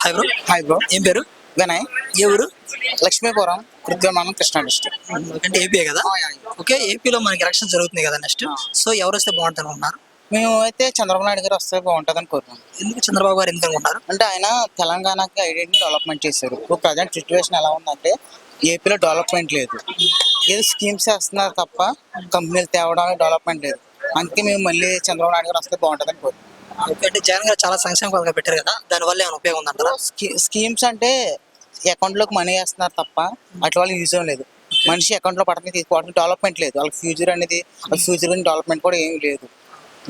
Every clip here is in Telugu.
Hi bro. Hi bro. ఏం పేరు? వినయ్. ఏ ఊరు? లక్ష్మీపురం కృత్యమానం కృష్ణా డిస్ట్రిక్ట్. అంటే ఏపీ కదా? ఓకే, ఏపీలో మనకి ఎలక్షన్ జరుగుతుంది కదా నెక్స్ట్. సో ఎవరు వస్తే బాగుంటుంది అనుకుంటున్నారు? మేము అయితే చంద్రబాబు నాయుడు గారు వస్తే బాగుంటుందని కోరుకుంటున్నాం. ఎందుకు చంద్రబాబు గారు ఎందుకు అనుకుంటున్నారు? అంటే ఆయన తెలంగాణకి ఐడెంటిటీ డెవలప్మెంట్ చేశారు. ఇప్పుడు ప్రజెంట్ సిచ్యువేషన్ ఎలా ఉందంటే ఏపీలో డెవలప్మెంట్ లేదు. ఏదో స్కీమ్స్ వేస్తున్నారు తప్ప కంపెనీలు తేవడానికి డెవలప్మెంట్ లేదు. అందుకే మేము మళ్ళీ చంద్రబాబు నాయుడు గారు వస్తే బాగుంటుందని కోరుకుంటున్నాం. ఓకే, అంటే జగన్ గారు చాలా సంక్షేమ పథకాలు పెట్టారు కదా, దానివల్ల ఏమైనా ఉపయోగం ఉందంటారా? స్కీమ్స్ అంటే అకౌంట్లోకి మనీ వేస్తున్నారు తప్ప అట్లా వాళ్ళు యూజ్ లేదు. మనిషి అకౌంట్లో పడుతుంది తీసుకోవడానికి డెవలప్మెంట్ లేదు. వాళ్ళకి ఫ్యూచర్ అనేది వాళ్ళ ఫ్యూచర్ గురించి డెవలప్మెంట్ కూడా ఏమీ లేదు.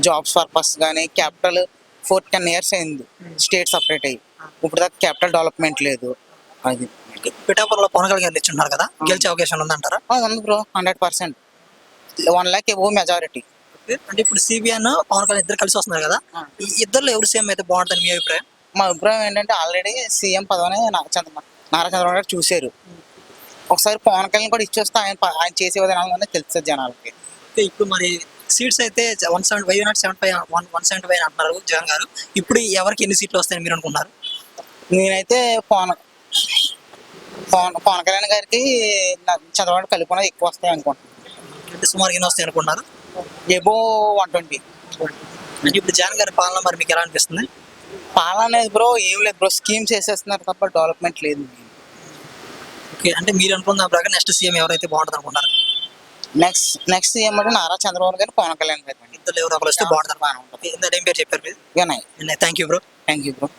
జాబ్స్ పర్పస్ కానీ క్యాపిటల్ 4-10 years అయింది స్టేట్ సపరేట్ అయ్యి. ఇప్పుడు దాకా క్యాపిటల్ డెవలప్మెంట్ లేదు. అది పిఠాపురంలో పవన్ కళ్యాణ్ గారు ఇచ్చుంటున్నారు కదా, గెలిచే అవకాశం ఉందంటారా? ఉంది బ్రో. 100%. 1 lakh above majority. అంటే ఇప్పుడు సిబిఎన్ పవన్ కళ్యాణ్ ఇద్దరు కలిసి వస్తున్నారు కదా, ఈ ఇద్దరులో ఎవరు సీఎం అయితే బాగుంటుంది మీ అభిప్రాయం? మా అభిప్రాయం ఏంటంటే ఆల్రెడీ సీఎం పదవిని నారా చంద్రబాబు గారు చూశారు. ఒకసారి పవన్ కళ్యాణ్ కూడా ఇచ్చేస్తే ఆయన చేసే విధానం అనేది తెలుస్తుంది జనాలకి. ఇప్పుడు మరి సీట్స్ అయితే 175 అంటున్నారు జగన్ గారు. ఇప్పుడు ఎవరికి ఎన్ని సీట్లు వస్తాయని మీరు అనుకుంటున్నారు? నేనైతే పవన్ కళ్యాణ్ గారికి చంద్రబాబు కలుపుకున్నది ఎక్కువ వస్తాయి అనుకుంటున్నాను. అంటే సుమారు ఎన్ని వస్తాయి అనుకుంటున్నారు? ఎబో 120. అంటే ఇప్పుడు జగన్ గారి పాలన మరి మీకు ఎలా అనిపిస్తుంది? పాలన అనేది బ్రో ఏం లేదు బ్రో. స్కీమ్స్ వేసేస్తున్నారు తప్ప డెవలప్మెంట్ లేదు. ఓకే, అంటే మీరు అనుకున్న ప్రకారం నెక్స్ట్ సీఎం ఎవరైతే బాగుంటుంది అనుకుంటారు? నెక్స్ట్ సీఎం అంటే నారా చంద్రబాబు గారు, పవన్ కళ్యాణ్ గారు. ఇద్దరు ఎవరు ఒకరు వస్తే బాగుంటుంది. బాగానే ఉంటుంది. ఇంత ఏం పేరు చెప్పారు మీరు? Vinay. Thank you bro. Thank you bro.